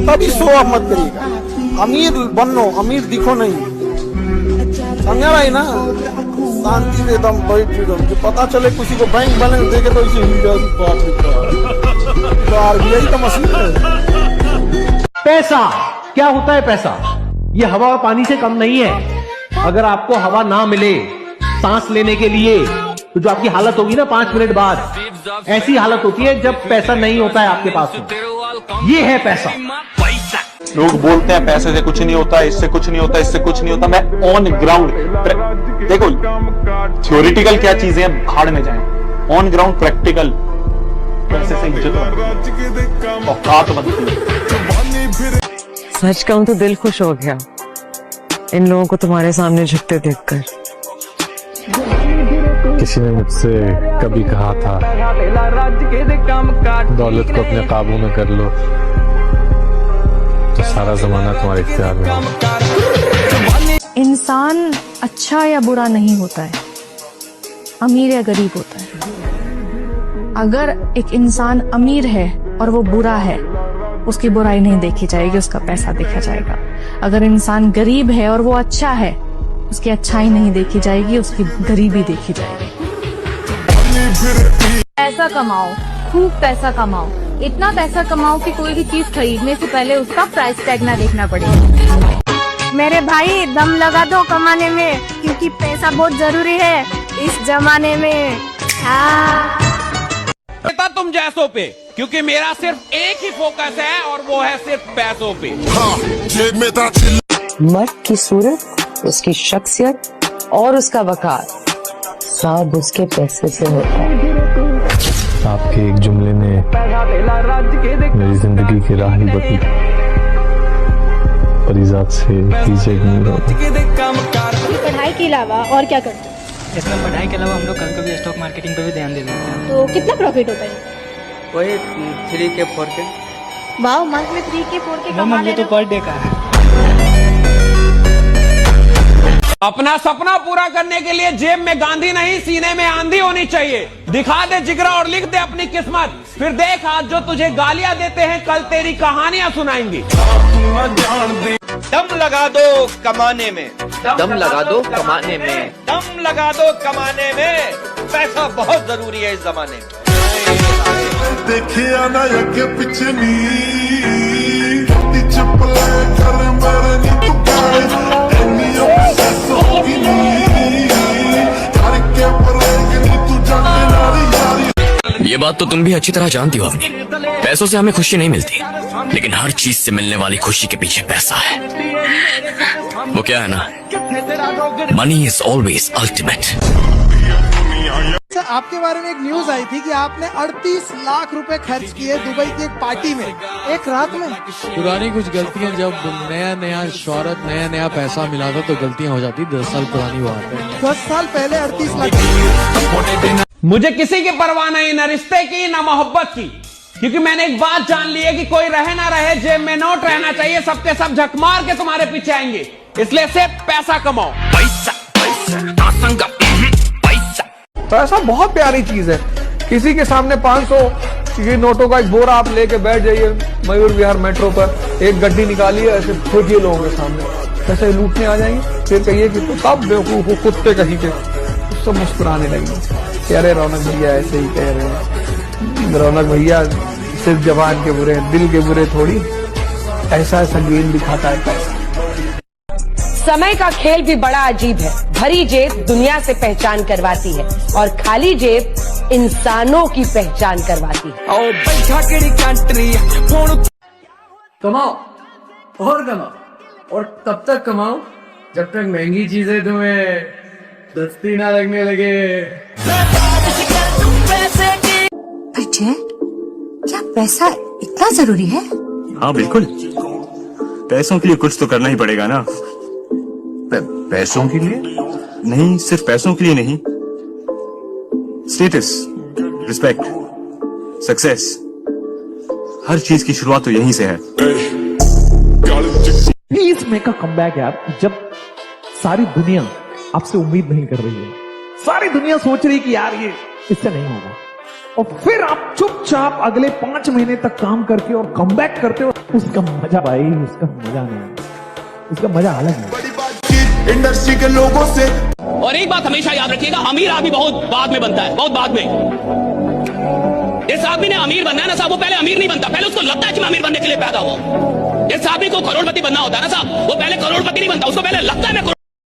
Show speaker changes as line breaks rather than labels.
कभी show off मत करिएगा। अमीर बनो, अमीर दिखो नहीं, समझा भाई ना। शांति से एकदम बैठ फ्रीडम, जो पता चले किसी को बैंक बैलेंस देके तो इसे यही तो मशीन है।
पैसा क्या होता है? पैसा ये हवा और पानी से कम नहीं है। अगर आपको हवा ना मिले सांस लेने के लिए तो जो आपकी हालत होगी ना 5 मिनट बाद, ऐसी हालत होती है जब पैसा नहीं होता है आपके पास में। ये है पैसा।
लोग बोलते हैं पैसे से कुछ नहीं होता, इससे कुछ नहीं होता, इससे कुछ नहीं होता। मैं ऑन ग्राउंड देखो, थ्योरिटिकल क्या चीजें हैं भाड़ में जाएं, ऑन ग्राउंड प्रैक्टिकल पैसे से इज्जत औकात बनती है।
सच कहूं तो दिल खुश हो गया इन लोगों को तुम्हारे सामने झुकते देखकर।
किसी ने मुझसे कभी कहा था दौलत को अपने काबू में कर लो तो सारा जमाना तुम्हारे इख्तियार में होगा।
इंसान अच्छा या बुरा नहीं होता है, अमीर या गरीब होता है। अगर एक इंसान अमीर है और वो बुरा है, उसकी बुराई नहीं देखी जाएगी, उसका पैसा देखा जाएगा। अगर इंसान गरीब है और वो अच्छा है, उसकी अच्छाई नहीं देखी जाएगी, उसकी गरीबी देखी जाएगी।
पैसा कमाओ, खूब पैसा कमाओ, इतना पैसा कमाओ कि कोई भी चीज खरीदने से पहले उसका प्राइस टैग ना देखना पड़े।
मेरे भाई दम लगा दो कमाने में, क्योंकि पैसा बहुत जरूरी है इस जमाने में।
तुम जैसों पे, क्योंकि मेरा सिर्फ एक ही फोकस है और वो है सिर्फ पैसों पे।
मर्द की सूरत, उसकी शख्सियत और उसका वकार सब उसके पैसे से होता है।
आपके एक जुमले ने मेरी जिंदगी की राह ही बदली। परिजात से कीजिए
पढ़ाई के अलावा और क्या करते हैं?
इसमें पढ़ाई के अलावा हम लोग कभी कभी स्टॉक मार्केटिंग पे भी ध्यान दे देते हैं।
तो कितना प्रॉफिट होता है?
वही 3K 4K।
वाह, मंथ में 3K 4K
कमा ले तो पर डे का है।
अपना सपना पूरा करने के लिए जेब में गांधी नहीं, सीने में आंधी होनी चाहिए। दिखा दे जिगरा और लिख दे अपनी किस्मत, फिर देख आज जो तुझे गालियां देते हैं कल तेरी कहानियां सुनाएंगी।
दम लगा दो कमाने में,
दम लगा दो कमाने में,
दम लगा दो कमाने में। पैसा बहुत जरूरी है इस जमाने में।
देखिया ना अगे पिछे नी चप्पल कर मेरे नी तू
ये बात तो तुम भी अच्छी तरह जानती हो अवनी। पैसों से हमें खुशी नहीं मिलती, लेकिन हर चीज से मिलने वाली खुशी के पीछे पैसा है। वो क्या है ना, मनी इज ऑलवेज अल्टीमेट।
आपके बारे में एक न्यूज आई थी कि आपने 38 लाख रुपए खर्च किए दुबई की एक पार्टी में एक रात में।
पुरानी कुछ गलतियां, जब नया नया शोहरत, नया नया पैसा मिला था तो गलतियां हो जाती। 10 साल पुरानी बात है।
10 साल पहले 38 लाख।
मुझे किसी की परवाह नहीं, न रिश्ते की न मोहब्बत की, क्योंकि मैंने एक बात जान ली है कि कोई रहे ना रहे, जेब में नोट रहना चाहिए। सबके सब झक मार के तुम्हारे पीछे आएंगे, इसलिए सिर्फ पैसा कमाओ। पैसा
पैसा बहुत प्यारी चीज है। किसी के सामने 500 की नोटों का एक बोरा आप लेके बैठ जाइए मयूर विहार मेट्रो पर, एक गड्डी निकालिए, ऐसे खोजिए लोगों के सामने, ऐसे लूटने आ जाएंगे। फिर कहिए कि तो कब बेवकूफ हो, कुत्ते कहीं के, सब मुस्कुराने लगेंगे। अरे रौनक भैया ऐसे ही कह रहे हैं, रौनक भैया सिर्फ जवान के बुरे हैं, दिल के बुरे थोड़ी। ऐसा ऐसा गेम दिखाता है पैसा।
समय का खेल भी बड़ा अजीब है। भरी जेब दुनिया से पहचान करवाती है और खाली जेब इंसानों की पहचान करवाती है।
कमाओ और कमाओ, और तब तक कमाओ जब तक महंगी चीजें तुम्हें सस्ती ना लगने लगे।
बेटे, क्या पैसा इतना जरूरी है?
हाँ बिल्कुल, पैसों के लिए कुछ तो करना ही पड़ेगा ना। पैसों के लिए नहीं, सिर्फ पैसों के लिए नहीं, स्टेटस, रिस्पेक्ट, सक्सेस, हर चीज की शुरुआत तो यहीं से है।
प्लीज मेक अ कमबैक यार। जब सारी दुनिया आपसे उम्मीद नहीं कर रही है, सारी दुनिया सोच रही कि यार ये इससे नहीं होगा, और फिर आप चुपचाप अगले 5 महीने तक काम करके और कम बैक करते हो, उसका मजा भाई, उसका मजा नहीं, उसका मजा अलग है।
बड़ी बातचीत इंडस्ट्री के लोगों से।
और एक बात हमेशा याद रखिएगा, अमीर आदमी बहुत बाद में बनता है, बहुत बाद में। जिस आदमी ने अमीर बनना है ना साहब, वो पहले अमीर नहीं बनता, पहले उसको लगता है कि मैं अमीर बनने के लिए पैदा हुआ। जिस आदमी को करोड़पति बनना होता है ना साहब, वो पहले करोड़पति नहीं बनता, उसको पहले लगता है मैं